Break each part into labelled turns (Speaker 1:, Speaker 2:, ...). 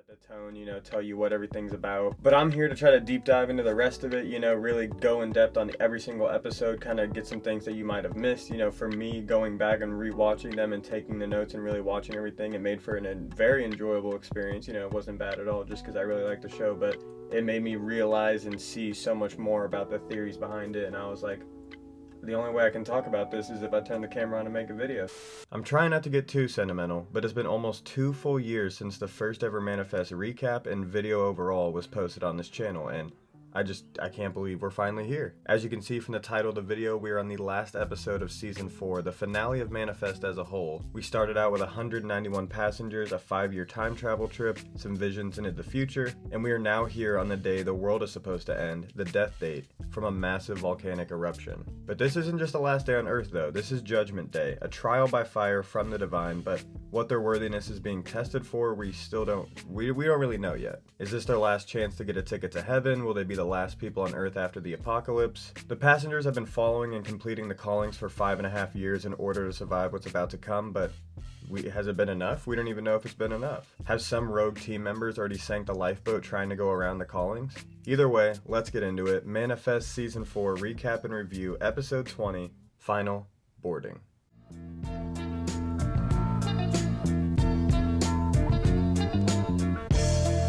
Speaker 1: set the tone, tell you what everything's about. But I'm here to try to deep dive into the rest of it, really go in depth on every single episode, kind of get some things that you might have missed. For me, going back and rewatching them and taking the notes and really watching everything, it made for a very enjoyable experience. It wasn't bad at all just because I really liked the show, but it made me realize and see so much more about the theories behind it, and I was like, the only way I can talk about this is if I turn the camera on and make a video. I'm trying not to get too sentimental, but it's been almost 2 full years since the first ever Manifest recap and video overall was posted on this channel, and I can't believe we're finally here. As you can see from the title of the video, we are on the last episode of Season 4, the finale of Manifest as a whole. We started out with 191 passengers, a 5-year time travel trip, some visions into the future, and we are now here on the day the world is supposed to end, the death date, from a massive volcanic eruption. But this isn't just the last day on Earth though, this is Judgment Day, a trial by fire from the divine, but what their worthiness is being tested for, we don't really know yet. Is this their last chance to get a ticket to heaven? Will they be the last people on Earth after the apocalypse? The passengers have been following and completing the callings for 5.5 years in order to survive what's about to come, but has it been enough? We don't even know if it's been enough. Have some rogue team members already sank the lifeboat trying to go around the callings? Either way, let's get into it. Manifest Season 4 Recap and Review, Episode 20, Final Boarding.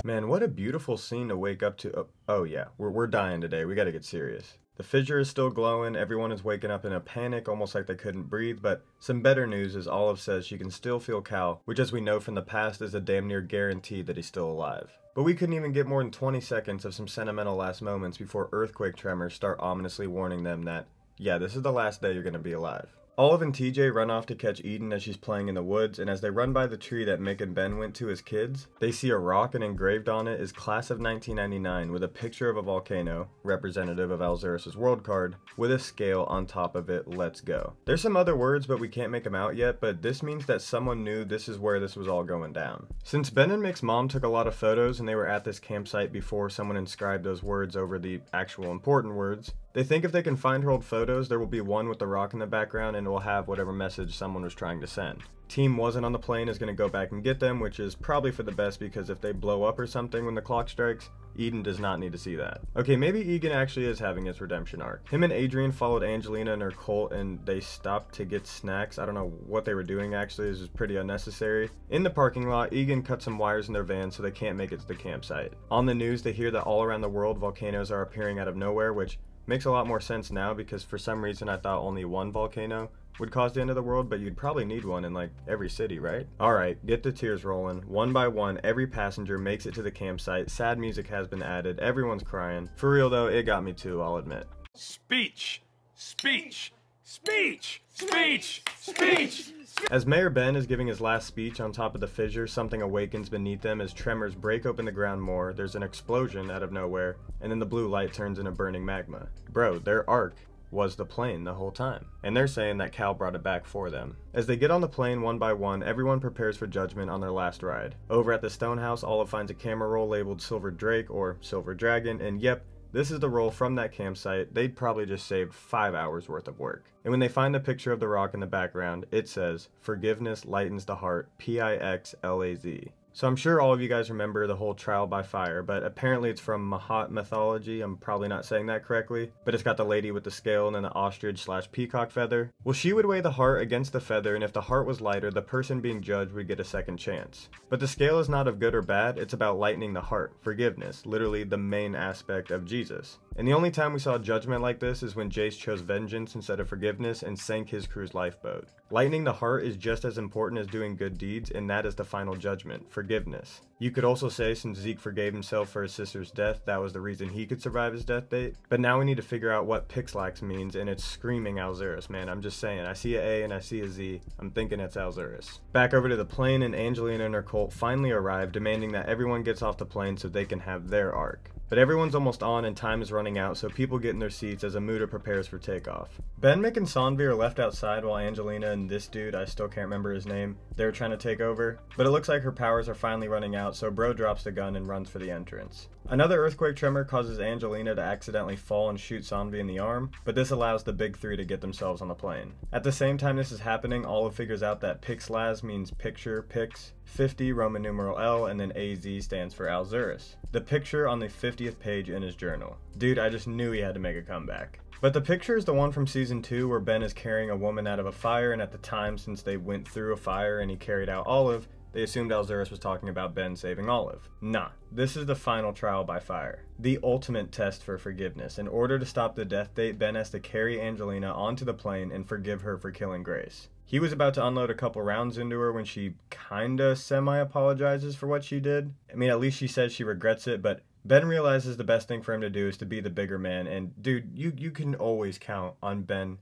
Speaker 1: Man, what a beautiful scene to wake up to. Oh yeah, we're dying today. We gotta get serious. The fissure is still glowing, everyone is waking up in a panic, almost like they couldn't breathe, but some better news is Olive says she can still feel Cal, which as we know from the past is a damn near guarantee that he's still alive. But we couldn't even get more than 20 seconds of some sentimental last moments before earthquake tremors start ominously warning them that, yeah, this is the last day you're gonna be alive. Olive and TJ run off to catch Eden as she's playing in the woods, and as they run by the tree that Mick and Ben went to as kids, they see a rock and engraved on it is Class of 1999 with a picture of a volcano, representative of Alzurus' world card, with a scale on top of it, let's go. There's some other words but we can't make them out yet, but this means that someone knew this is where this was all going down. Since Ben and Mick's mom took a lot of photos and they were at this campsite before someone inscribed those words over the actual important words, they think if they can find her old photos, there will be one with the rock in the background and it will have whatever message someone was trying to send. Team wasn't on the plane is going to go back and get them, which is probably for the best because if they blow up or something when the clock strikes, Eden does not need to see that. Okay, maybe Egan actually is having his redemption arc. Him and Adrian followed Angelina and her cult and they stopped to get snacks. I don't know what they were doing actually, this is pretty unnecessary. In the parking lot, Egan cut some wires in their van so they can't make it to the campsite. On the news, they hear that all around the world volcanoes are appearing out of nowhere, which makes a lot more sense now because for some reason I thought only one volcano would cause the end of the world, but you'd probably need one in like every city, right? Alright, get the tears rolling. One by one, every passenger makes it to the campsite. Sad music has been added. Everyone's crying. For real though, it got me too, I'll admit.
Speaker 2: Speech! Speech! Speech! Speech! Speech!
Speaker 1: As Mayor Ben is giving his last speech on top of the fissure, something awakens beneath them as tremors break open the ground more, there's an explosion out of nowhere, and then the blue light turns into burning magma. Bro, their ark was the plane the whole time. And they're saying that Cal brought it back for them. As they get on the plane one by one, everyone prepares for judgment on their last ride. Over at the Stonehouse, Olive finds a camera roll labeled Silver Drake or Silver Dragon, and yep, this is the roll from that campsite. They'd probably just saved 5 hours worth of work. And when they find the picture of the rock in the background, it says, "Forgiveness lightens the heart, Pixlaz." So I'm sure all of you guys remember the whole trial by fire, but apparently it's from Mahat mythology. I'm probably not saying that correctly, but it's got the lady with the scale and then the ostrich/peacock feather. Well, she would weigh the heart against the feather, and if the heart was lighter, the person being judged would get a second chance. But the scale is not of good or bad, it's about lightening the heart, forgiveness, literally the main aspect of Jesus. And the only time we saw judgment like this is when Jace chose vengeance instead of forgiveness and sank his crew's lifeboat. Lightening the heart is just as important as doing good deeds, and that is the final judgment, forgiveness. You could also say since Zeke forgave himself for his sister's death, that was the reason he could survive his death date. But now we need to figure out what Pixlax means, and it's screaming Alzurus, man. I'm just saying, I see an A and I see a Z. I'm thinking it's Alzurus. Back over to the plane, and Angelina and her cult finally arrive, demanding that everyone gets off the plane so they can have their arc. But everyone's almost on and time is running out, so people get in their seats as Amuda prepares for takeoff. Ben, Mick, and Sanvi are left outside while Angelina and this dude, I still can't remember his name, they're trying to take over. But it looks like her powers are finally running out, so Bro drops the gun and runs for the entrance. Another earthquake tremor causes Angelina to accidentally fall and shoot Sanvi in the arm, but this allows the big three to get themselves on the plane. At the same time this is happening, Olive figures out that Pixlaz means picture, Pix, 50 Roman numeral L, and then AZ stands for Alzurus. The picture on the 50th page in his journal. Dude, I just knew he had to make a comeback. But the picture is the one from season 2 where Ben is carrying a woman out of a fire, and at the time, since they went through a fire and he carried out Olive, they assumed Alzurus was talking about Ben saving Olive. Nah, this is the final trial by fire. The ultimate test for forgiveness. In order to stop the death date, Ben has to carry Angelina onto the plane and forgive her for killing Grace. He was about to unload a couple rounds into her when she kinda semi-apologizes for what she did. I mean, at least she says she regrets it, but Ben realizes the best thing for him to do is to be the bigger man, and dude, you can always count on Ben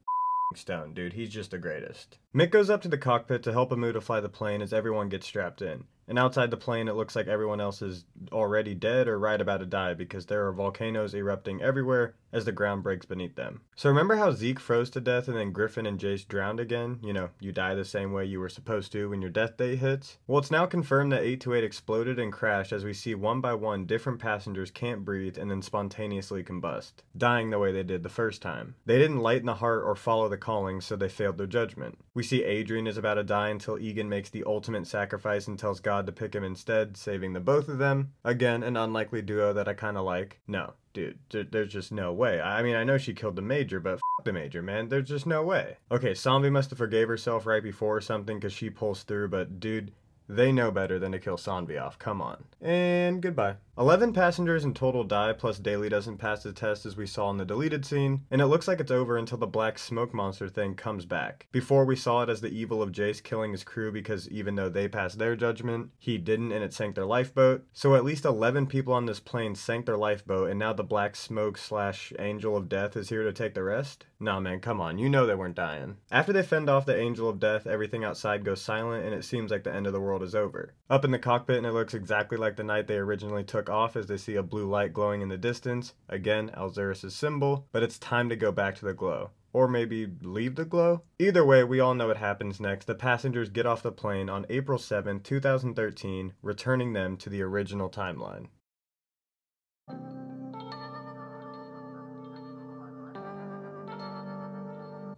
Speaker 1: Stone, dude. He's just the greatest. Mick goes up to the cockpit to help Amu to fly the plane as everyone gets strapped in. And outside the plane, it looks like everyone else is already dead or right about to die because there are volcanoes erupting everywhere as the ground breaks beneath them. So remember how Zeke froze to death and then Griffin and Jace drowned again? You know, you die the same way you were supposed to when your death date hits? Well, it's now confirmed that 828 exploded and crashed as we see one by one different passengers can't breathe and then spontaneously combust, dying the way they did the first time. They didn't lighten the heart or follow the calling, so they failed their judgment. We see Adrian is about to die until Egan makes the ultimate sacrifice and tells God to pick him instead, saving the both of them. Again, an unlikely duo that I kinda like. No, dude, there's just no way. I mean, I know she killed the Major, but f the Major, man. There's just no way. Okay, Sanvi must have forgave herself right before or something because she pulls through, but dude, they know better than to kill Sanvi off. Come on. And goodbye. 11 passengers in total die, plus Daly doesn't pass the test as we saw in the deleted scene, and it looks like it's over until the black smoke monster thing comes back. Before we saw it as the evil of Jace killing his crew because even though they passed their judgment, he didn't and it sank their lifeboat. So at least 11 people on this plane sank their lifeboat and now the black smoke / angel of death is here to take the rest? Nah man, come on, you know they weren't dying. After they fend off the angel of death, everything outside goes silent and it seems like the end of the world is over. Up in the cockpit and it looks exactly like the night they originally took off as they see a blue light glowing in the distance. Again, Alzurus' symbol, but it's time to go back to the glow. Or maybe leave the glow? Either way, we all know what happens next. The passengers get off the plane on April 7, 2013, returning them to the original timeline.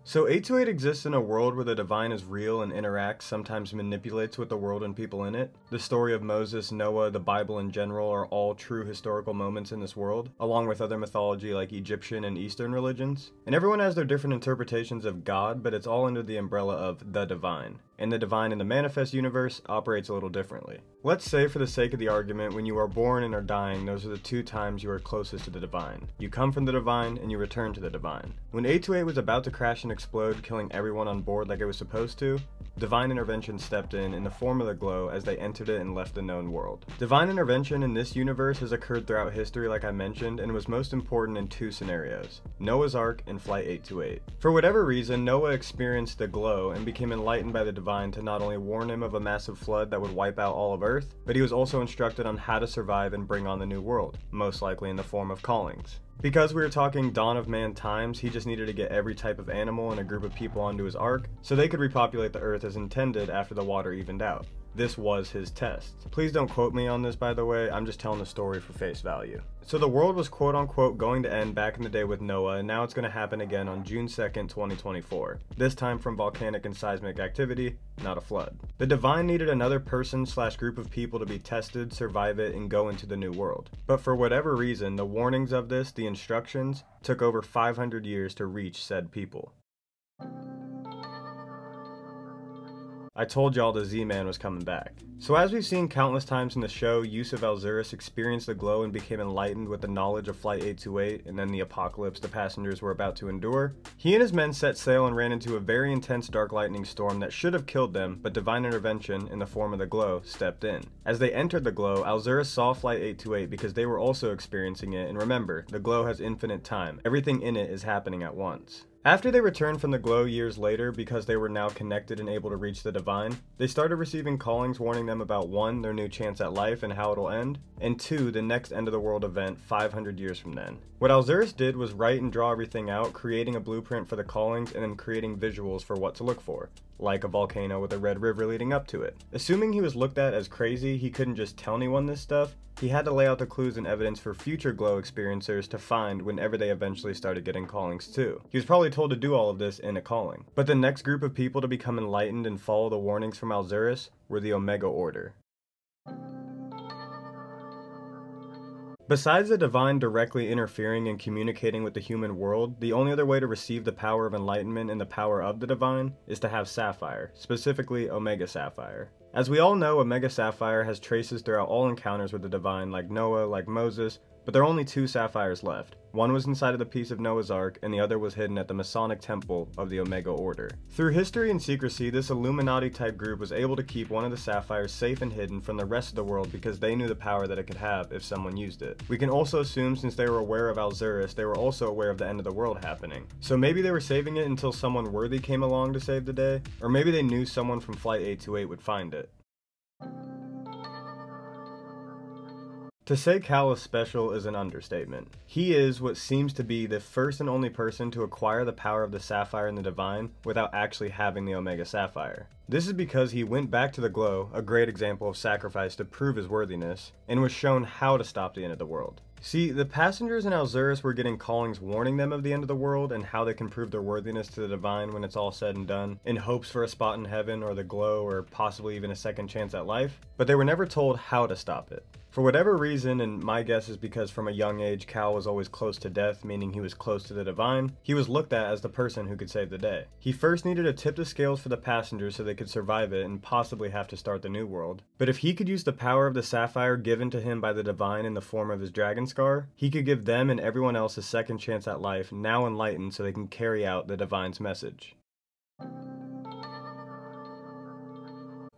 Speaker 1: So 828 exists in a world where the divine is real and interacts, sometimes manipulates with the world and people in it. The story of Moses, Noah, the Bible in general are all true historical moments in this world, along with other mythology like Egyptian and Eastern religions. And everyone has their different interpretations of God, but it's all under the umbrella of the divine. And the divine in the manifest universe operates a little differently. Let's say, for the sake of the argument, when you are born and are dying, those are the two times you are closest to the divine. You come from the divine, and you return to the divine. When 828 was about to crash and explode, killing everyone on board like it was supposed to, divine intervention stepped in the form of the glow as they entered it and left the known world. Divine intervention in this universe has occurred throughout history like I mentioned, and was most important in two scenarios: Noah's Ark and Flight 828. For whatever reason, Noah experienced the glow and became enlightened by the divine to not only warn him of a massive flood that would wipe out all of Earth, but he was also instructed on how to survive and bring on the new world, most likely in the form of callings. Because we were talking dawn of man times, he just needed to get every type of animal and a group of people onto his ark, so they could repopulate the Earth as intended after the water evened out. This was his test. Please don't quote me on this, by the way, I'm just telling the story for face value. So the world was quote unquote going to end back in the day with Noah, and now it's going to happen again on June 2nd, 2024. This time from volcanic and seismic activity, not a flood. The divine needed another person / group of people to be tested, survive it, and go into the new world. But for whatever reason, the warnings of this, the instructions, took over 500 years to reach said people. I told y'all the Z-Man was coming back. So as we've seen countless times in the show, Yusuf Alzurus experienced the glow and became enlightened with the knowledge of Flight 828 and then the apocalypse the passengers were about to endure. He and his men set sail and ran into a very intense dark lightning storm that should have killed them, but divine intervention, in the form of the glow, stepped in. As they entered the glow, Alzurus saw Flight 828 because they were also experiencing it, and remember, the glow has infinite time. Everything in it is happening at once. After they returned from the glow years later, because they were now connected and able to reach the divine, they started receiving callings warning them about 1, their new chance at life and how it'll end, and 2, the next end of the world event 500 years from then. What Alzurus did was write and draw everything out, creating a blueprint for the callings and then creating visuals for what to look for, like a volcano with a red river leading up to it. Assuming he was looked at as crazy, he couldn't just tell anyone this stuff. He had to lay out the clues and evidence for future glow experiencers to find whenever they eventually started getting callings too. He was probably told to do all of this in a calling. But the next group of people to become enlightened and follow the warnings from Alzurus were the Omega Order. Besides the divine directly interfering and communicating with the human world, the only other way to receive the power of enlightenment and the power of the divine is to have Sapphire, specifically Omega Sapphire. As we all know, Omega Sapphire has traces throughout all encounters with the divine, like Noah, like Moses, but there are only 2 sapphires left. One was inside of the piece of Noah's Ark, and the other was hidden at the Masonic Temple of the Omega Order. Through history and secrecy, this Illuminati-type group was able to keep one of the sapphires safe and hidden from the rest of the world because they knew the power that it could have if someone used it. We can also assume since they were aware of Alzurus, they were also aware of the end of the world happening. So maybe they were saving it until someone worthy came along to save the day, or maybe they knew someone from Flight 828 would find it. To say Cal is special is an understatement. He is what seems to be the first and only person to acquire the power of the Sapphire and the Divine without actually having the Omega Sapphire. This is because he went back to the glow, a great example of sacrifice to prove his worthiness, and was shown how to stop the end of the world. See, the passengers in Alzurus were getting callings warning them of the end of the world and how they can prove their worthiness to the divine when it's all said and done, in hopes for a spot in heaven or the glow or possibly even a second chance at life, but they were never told how to stop it. For whatever reason, and my guess is because from a young age Cal was always close to death, meaning he was close to the divine, he was looked at as the person who could save the day. He first needed to tip the scales for the passengers so they could survive it and possibly have to start the new world. But if he could use the power of the Sapphire given to him by the divine in the form of his dragon scar, he could give them and everyone else a second chance at life, now enlightened, so they can carry out the divine's message.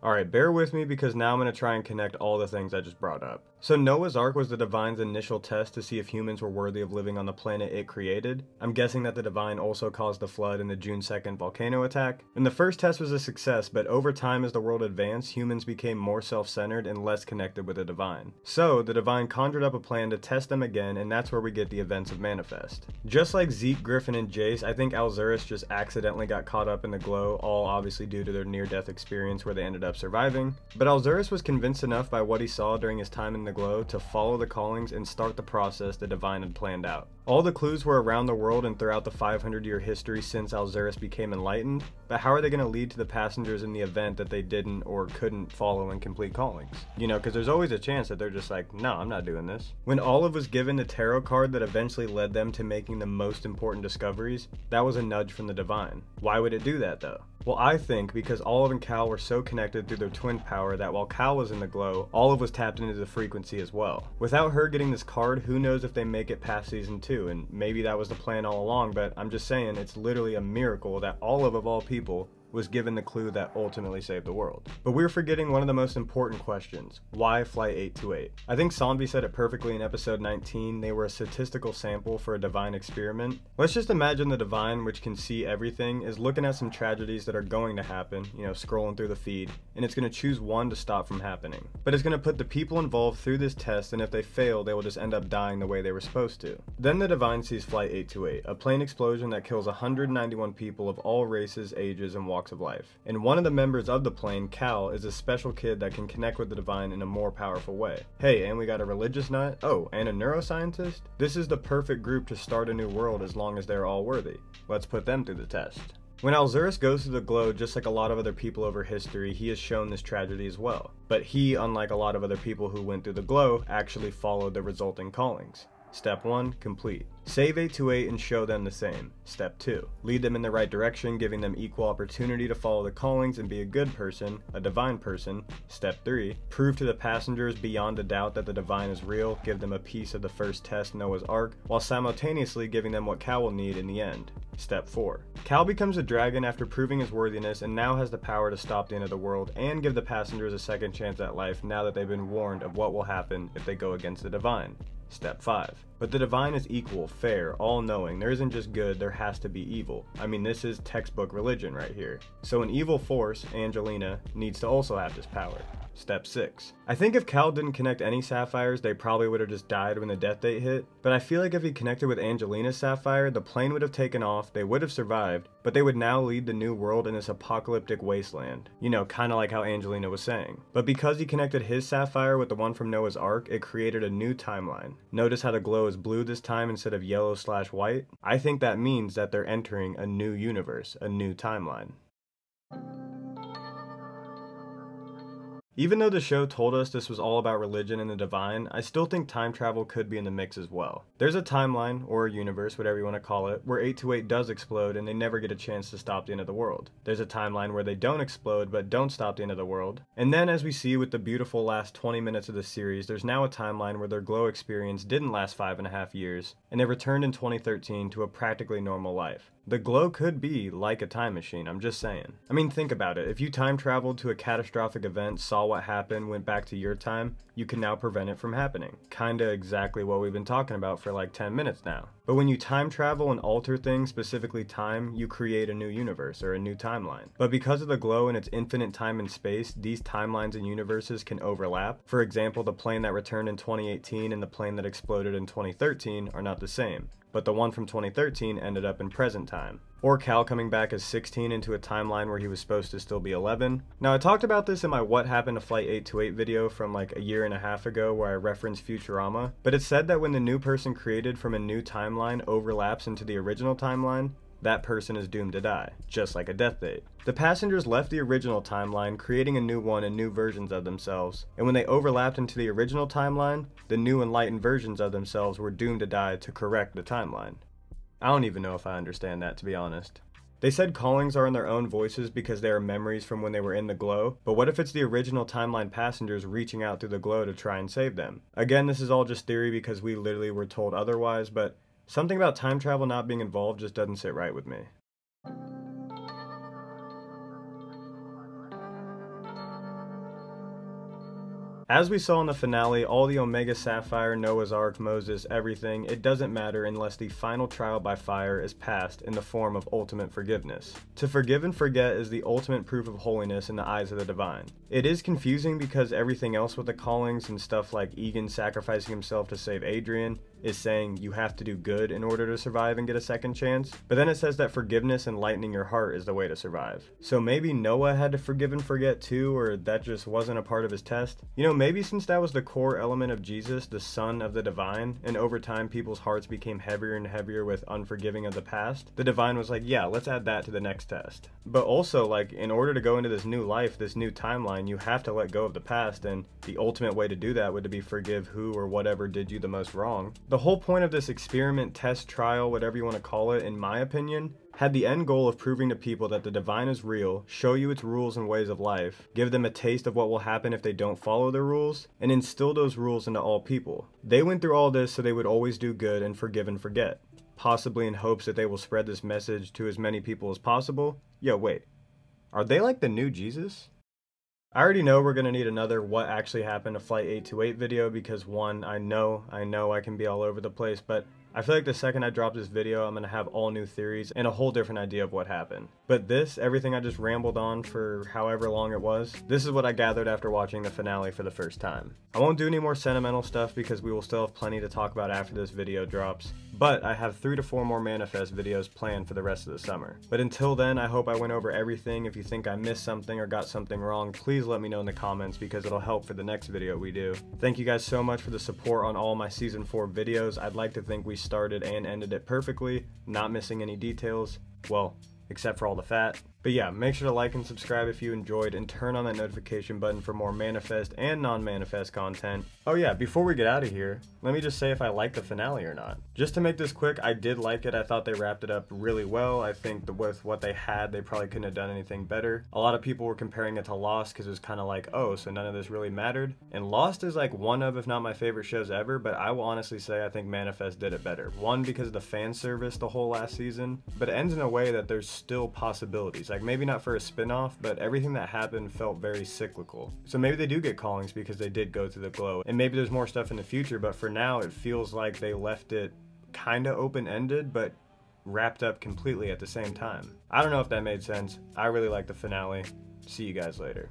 Speaker 1: Alright, bear with me because now I'm going to try and connect all the things I just brought up. So Noah's Ark was the divine's initial test to see if humans were worthy of living on the planet it created. I'm guessing that the divine also caused the flood and the June 2nd volcano attack. And the first test was a success, but over time as the world advanced, humans became more self-centered and less connected with the divine. So the divine conjured up a plan to test them again, and that's where we get the events of Manifest. Just like Zeke, Griffin, and Jace, I think Alzurus just accidentally got caught up in the glow, all obviously due to their near-death experience where they ended up surviving. But Alzurus was convinced enough by what he saw during his time in the glow to follow the callings and start the process the divine had planned out. All the clues were around the world and throughout the 500-year history since Alzurus became enlightened, but how are they going to lead to the passengers in the event that they didn't or couldn't follow and complete callings? You know, because there's always a chance that they're just like, no, I'm not doing this. When Olive was given the tarot card that eventually led them to making the most important discoveries, that was a nudge from the divine. Why would it do that though? Well, I think because Olive and Cal were so connected through their twin power that while Cal was in the glow, Olive was tapped into the frequency as well. Without her getting this card, who knows if they make it past season 2, and maybe that was the plan all along, but I'm just saying it's literally a miracle that Olive of all people was given the clue that ultimately saved the world. But we're forgetting one of the most important questions. Why Flight 828? I think Sanvi said it perfectly in episode 19, they were a statistical sample for a divine experiment. Let's just imagine the divine, which can see everything, is looking at some tragedies that are going to happen, you know, scrolling through the feed, and it's going to choose one to stop from happening. But it's going to put the people involved through this test, and if they fail, they will just end up dying the way they were supposed to. Then the divine sees Flight 828, a plane explosion that kills 191 people of all races, ages, and walks of life. And one of the members of the plane, Cal, is a special kid that can connect with the divine in a more powerful way. Hey, and we got a religious nut? Oh, and a neuroscientist? This is the perfect group to start a new world as long as they're all worthy. Let's put them through the test. When Alzurus goes through the glow, just like a lot of other people over history, he is shown this tragedy as well. But he, unlike a lot of other people who went through the glow, actually followed the resulting callings. Step 1, complete. Save 828 and show them the same. Step 2, lead them in the right direction, giving them equal opportunity to follow the callings and be a good person, a divine person. Step 3, prove to the passengers beyond a doubt that the divine is real, give them a piece of the first test, Noah's Ark, while simultaneously giving them what Cal will need in the end. Step 4, Cal becomes a dragon after proving his worthiness and now has the power to stop the end of the world and give the passengers a second chance at life now that they've been warned of what will happen if they go against the divine. Step 5. But the divine is equal, fair, all-knowing. There isn't just good, there has to be evil. I mean, this is textbook religion right here. So an evil force, Angelina, needs to also have this power. Step 6. I think if Cal didn't connect any sapphires, they probably would have just died when the death date hit. But I feel like if he connected with Angelina's sapphire, the plane would have taken off, they would have survived, but they would now lead the new world in this apocalyptic wasteland. You know, kinda like how Angelina was saying. But because he connected his sapphire with the one from Noah's Ark, it created a new timeline. Notice how the glow is blue this time instead of yellow/white? I think that means that they're entering a new universe, a new timeline. Even though the show told us this was all about religion and the divine, I still think time travel could be in the mix as well. There's a timeline, or a universe, whatever you want to call it, where 828 does explode and they never get a chance to stop the end of the world. There's a timeline where they don't explode but don't stop the end of the world. And then, as we see with the beautiful last 20 minutes of the series, there's now a timeline where their glow experience didn't last 5.5 years, and they returned in 2013 to a practically normal life. The glow could be like a time machine, I'm just saying. I mean, think about it. If you time traveled to a catastrophic event, saw what happened, went back to your time, you can now prevent it from happening. Kinda exactly what we've been talking about for like 10 minutes now. But when you time travel and alter things, specifically time, you create a new universe or a new timeline. But because of the glow and its infinite time and space, these timelines and universes can overlap. For example, the plane that returned in 2018 and the plane that exploded in 2013 are not the same. But the one from 2013 ended up in present time. Or Cal coming back as 16 into a timeline where he was supposed to still be 11. Now, I talked about this in my What Happened to Flight 828 video from like a year and a half ago where I referenced Futurama, but it said that when the new person created from a new timeline overlaps into the original timeline, that person is doomed to die, just like a death date. The passengers left the original timeline, creating a new one and new versions of themselves, and when they overlapped into the original timeline, the new enlightened versions of themselves were doomed to die to correct the timeline. I don't even know if I understand that, to be honest. They said callings are in their own voices because they are memories from when they were in the glow, but what if it's the original timeline passengers reaching out through the glow to try and save them? Again, this is all just theory because we literally were told otherwise, but something about time travel not being involved just doesn't sit right with me. As we saw in the finale, all the Omega Sapphire, Noah's Ark, Moses, everything, it doesn't matter unless the final trial by fire is passed in the form of ultimate forgiveness. To forgive and forget is the ultimate proof of holiness in the eyes of the divine. It is confusing because everything else with the callings and stuff like Egan sacrificing himself to save Adrian is saying you have to do good in order to survive and get a second chance, but then it says that forgiveness and lightening your heart is the way to survive. So maybe Noah had to forgive and forget too, or that just wasn't a part of his test? You know, maybe since that was the core element of Jesus, the Son of the Divine, and over time people's hearts became heavier and heavier with unforgiving of the past, the Divine was like, yeah, let's add that to the next test. But also, like, in order to go into this new life, this new timeline, you have to let go of the past, and the ultimate way to do that would be forgive who or whatever did you the most wrong. The whole point of this experiment, test, trial, whatever you want to call it, in my opinion, had the end goal of proving to people that the divine is real, show you its rules and ways of life, give them a taste of what will happen if they don't follow the rules, and instill those rules into all people. They went through all this so they would always do good and forgive and forget, possibly in hopes that they will spread this message to as many people as possible. Yo, wait, are they like the new Jesus? I already know we're going to need another What Actually Happened to Flight 828 video because one, I know I can be all over the place, but I feel like the second I drop this video, I'm going to have all new theories and a whole different idea of what happened. But this, everything I just rambled on for however long it was, this is what I gathered after watching the finale for the first time. I won't do any more sentimental stuff because we will still have plenty to talk about after this video drops, but I have 3 to 4 more Manifest videos planned for the rest of the summer. But until then, I hope I went over everything. If you think I missed something or got something wrong, please let me know in the comments because it'll help for the next video we do. Thank you guys so much for the support on all my Season 4 videos. I'd like to think we started and ended it perfectly, not missing any details. Well, except for all the fat. But yeah, make sure to like and subscribe if you enjoyed and turn on that notification button for more Manifest and non-Manifest content. Oh yeah, before we get out of here, let me just say if I like the finale or not. Just to make this quick, I did like it. I thought they wrapped it up really well. I think with what they had, they probably couldn't have done anything better. A lot of people were comparing it to Lost because it was kind of like, oh, so none of this really mattered. And Lost is like one of, if not my favorite shows ever, but I will honestly say I think Manifest did it better. One, because of the fan service the whole last season, but it ends in a way that there's still possibilities. Like maybe not for a spin-off, but everything that happened felt very cyclical. So maybe they do get callings because they did go through the glow. And maybe there's more stuff in the future, but for now it feels like they left it kind of open-ended, but wrapped up completely at the same time. I don't know if that made sense. I really like the finale. See you guys later.